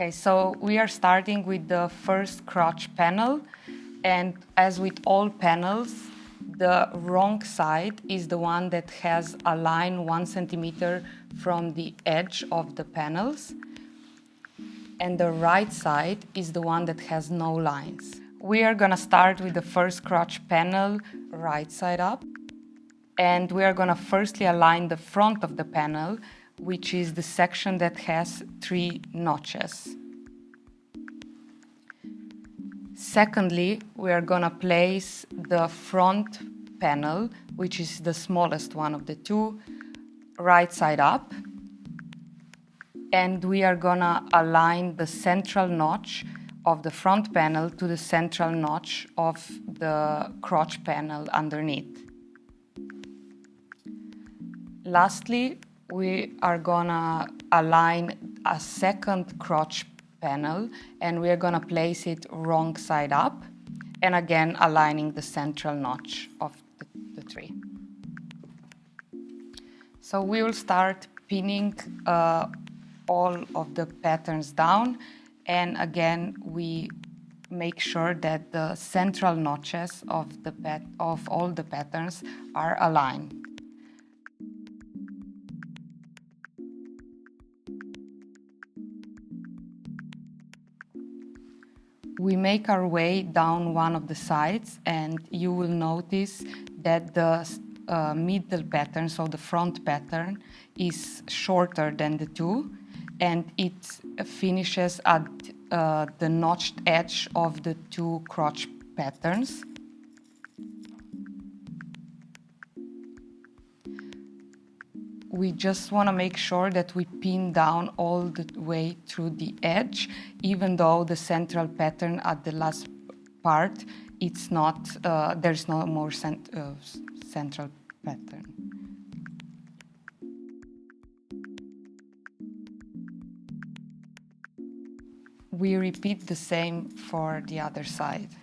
Okay, so we are starting with the first crotch panel, and as with all panels, the wrong side is the one that has a line 1 centimeter from the edge of the panels, and the right side is the one that has no lines. We are gonna start with the first crotch panel right side up, and we are gonna firstly align the front of the panel, which is the section that has 3 notches. Secondly, we are gonna place the front panel, which is the smallest one of the two, right side up. And we are gonna align the central notch of the front panel to the central notch of the crotch panel underneath. Lastly, we are gonna align a second crotch panel, and we are gonna place it wrong side up, and again aligning the central notch of the three. So we will start pinning all of the patterns down, and again we make sure that the central notches of all the patterns are aligned. We make our way down one of the sides, and you will notice that the middle pattern, so the front pattern, is shorter than the two, and it finishes at the notched edge of the two crotch patterns. We just want to make sure that we pin down all the way through the edge, even though the central pattern at the last part, it's not, there's no more central pattern. We repeat the same for the other side.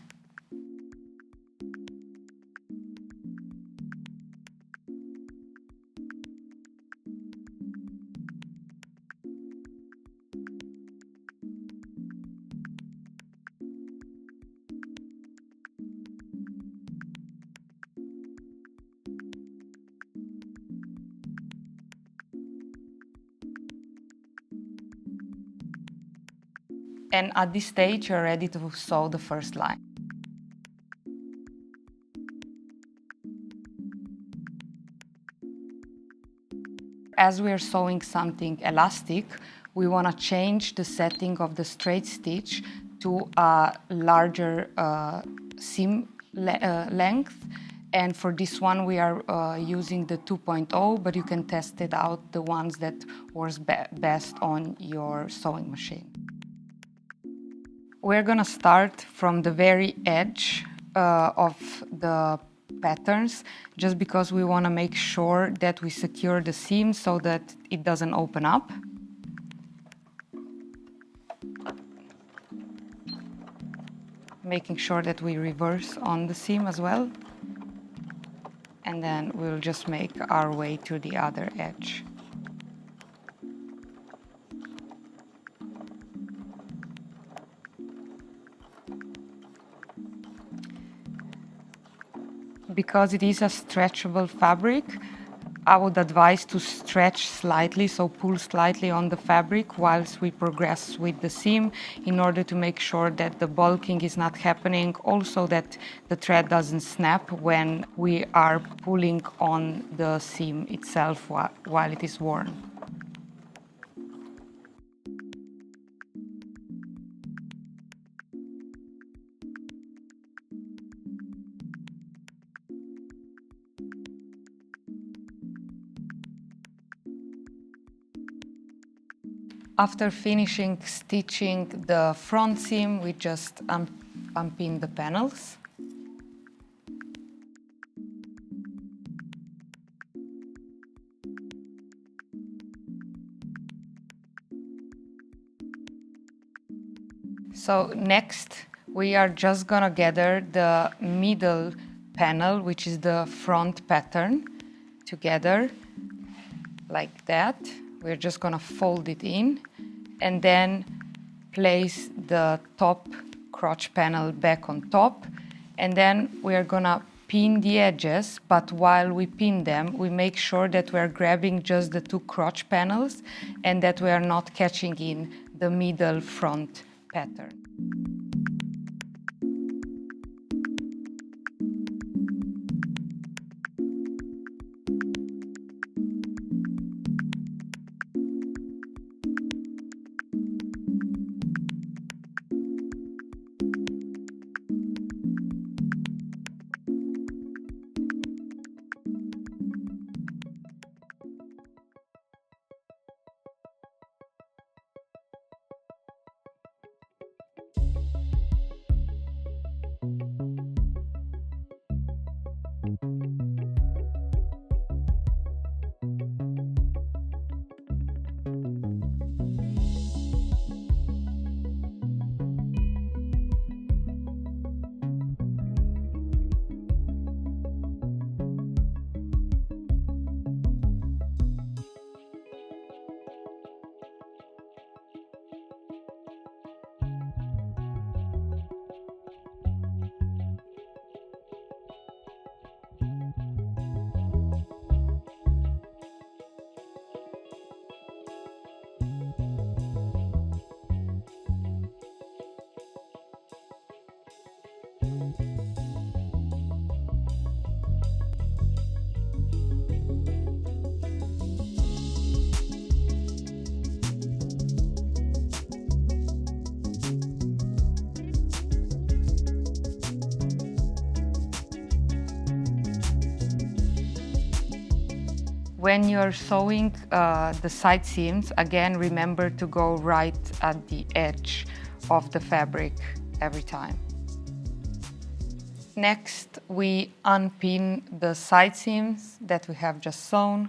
And at this stage, you're ready to sew the first line. As we are sewing something elastic, we want to change the setting of the straight stitch to a larger seam length. And for this one, we are using the 2.0, but you can test it out, the ones that works best on your sewing machine. We're gonna start from the very edge of the patterns, just because we wanna make sure that we secure the seam so that it doesn't open up. Making sure that we reverse on the seam as well. And then we'll just make our way to the other edge. Because it is a stretchable fabric, I would advise to stretch slightly, so pull slightly on the fabric whilst we progress with the seam, in order to make sure that the bulking is not happening, also that the thread doesn't snap when we are pulling on the seam itself while it is worn. After finishing stitching the front seam, we just unpin the panels. So next, we are just gonna gather the middle panel, which is the front pattern, together like that. We're just gonna fold it in, and then place the top crotch panel back on top, and then we are gonna pin the edges, but while we pin them, we make sure that we are grabbing just the two crotch panels and that we are not catching in the middle front pattern. When you're sewing the side seams, again, remember to go right at the edge of the fabric every time. Next, we unpin the side seams that we have just sewn.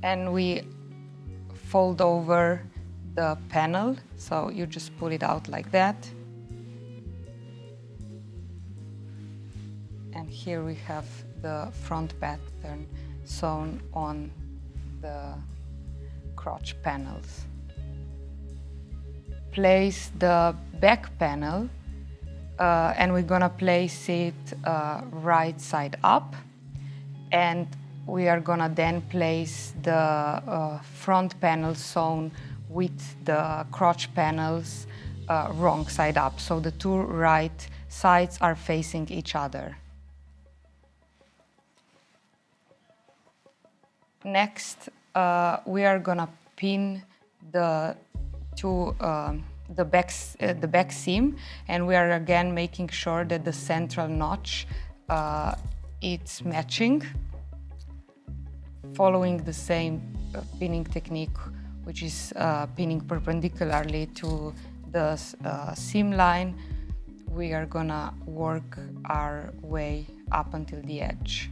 And we fold over the panel, so you just pull it out like that. And here we have the front pattern sewn on the crotch panels. Place the back panel and we're gonna place it right side up, and we are gonna then place the front panel sewn with the crotch panels wrong side up, so the two right sides are facing each other. Next, we are gonna pin the back seam, and we are again making sure that the central notch it's matching, following the same pinning technique, which is pinning perpendicularly to the seam line. We are gonna work our way up until the edge.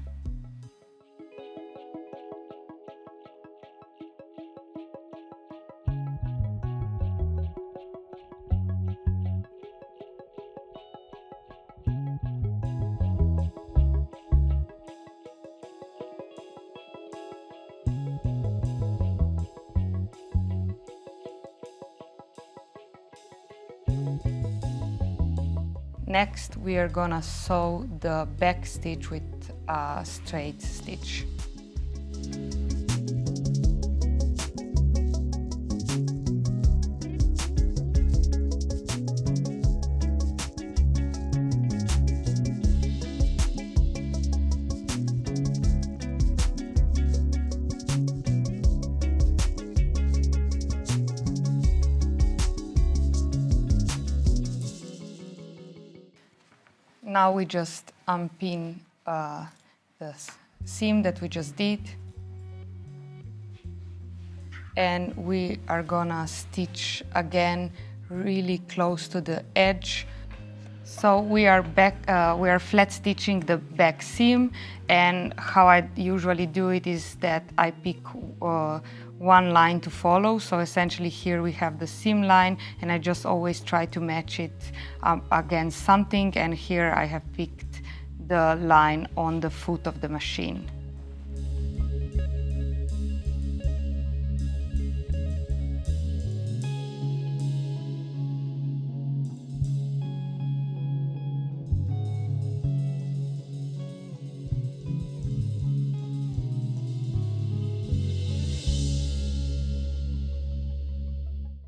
Next, we are gonna sew the back stitch with a straight stitch. Now we just unpin the seam that we just did, and we are gonna stitch again really close to the edge. So we are flat stitching the back seam, and how I usually do it is that I pick one line to follow. So essentially here we have the seam line, and I just always try to match it against something, and here I have picked the line on the foot of the machine.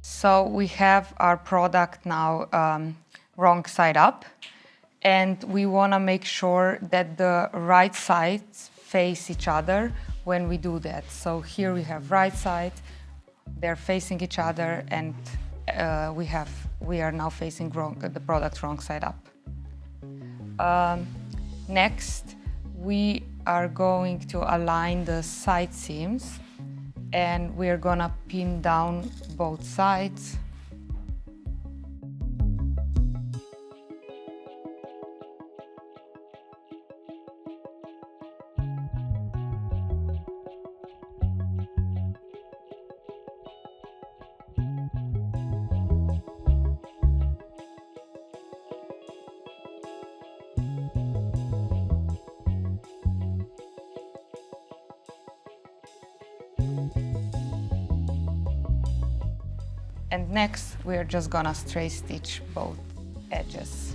So we have our product now wrong side up, and we want to make sure that the right sides face each other when we do that. So here we have right side, they're facing each other, and we are now facing the product wrong side up. Next, we are going to align the side seams, and we're gonna pin down both sides. And next, we're just gonna straight stitch both edges.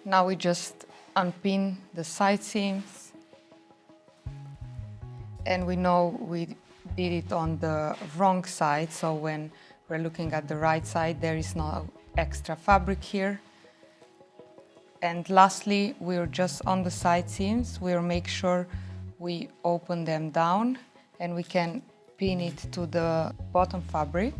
Now we just unpin the side seams, and we know we did it on the wrong side, so when we're looking at the right side, there is no extra fabric here. And lastly, we're just on the side seams, we'll make sure we open them down, and we can pin it to the bottom fabric.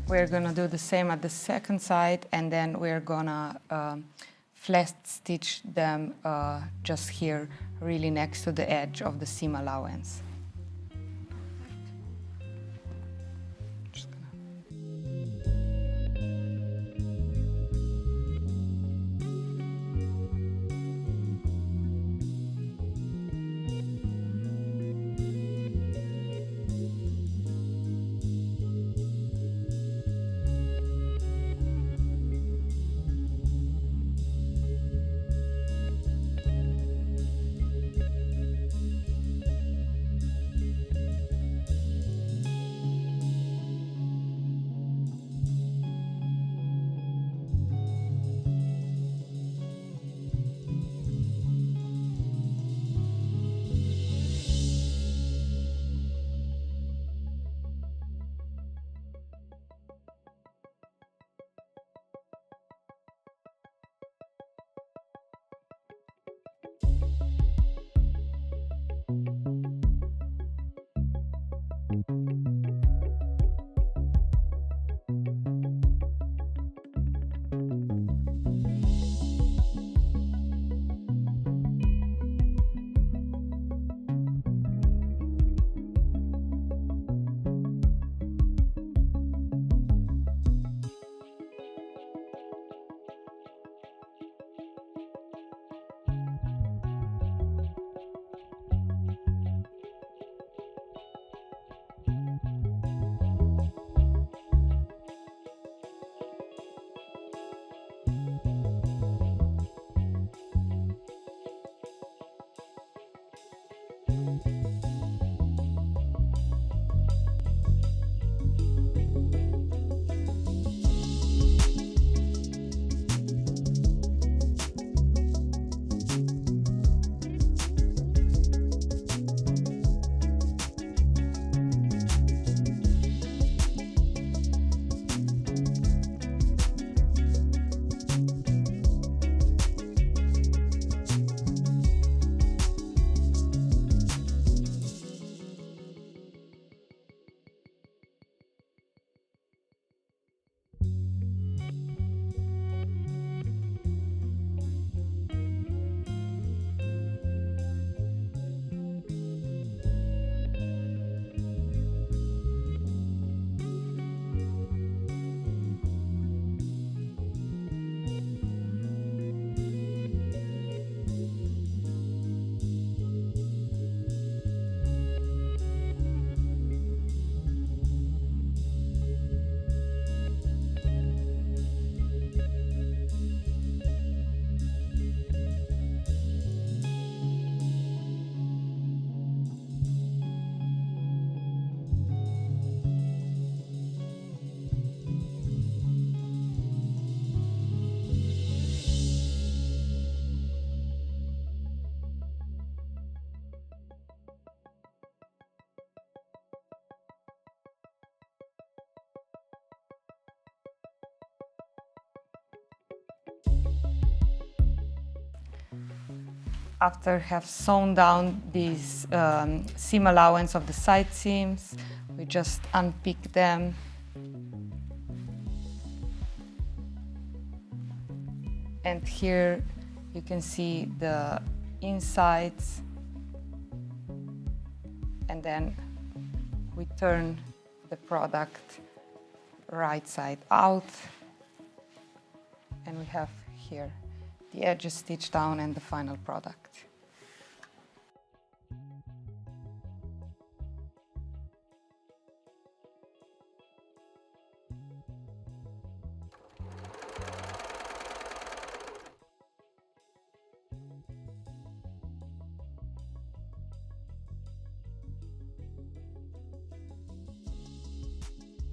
We're gonna do the same at the second side, and then we're gonna flat stitch them just here, really next to the edge of the seam allowance. After have sewn down these seam allowance of the side seams, we just unpick them. And here you can see the insides, and then we turn the product right side out, and we have here the edges stitched down and the final product.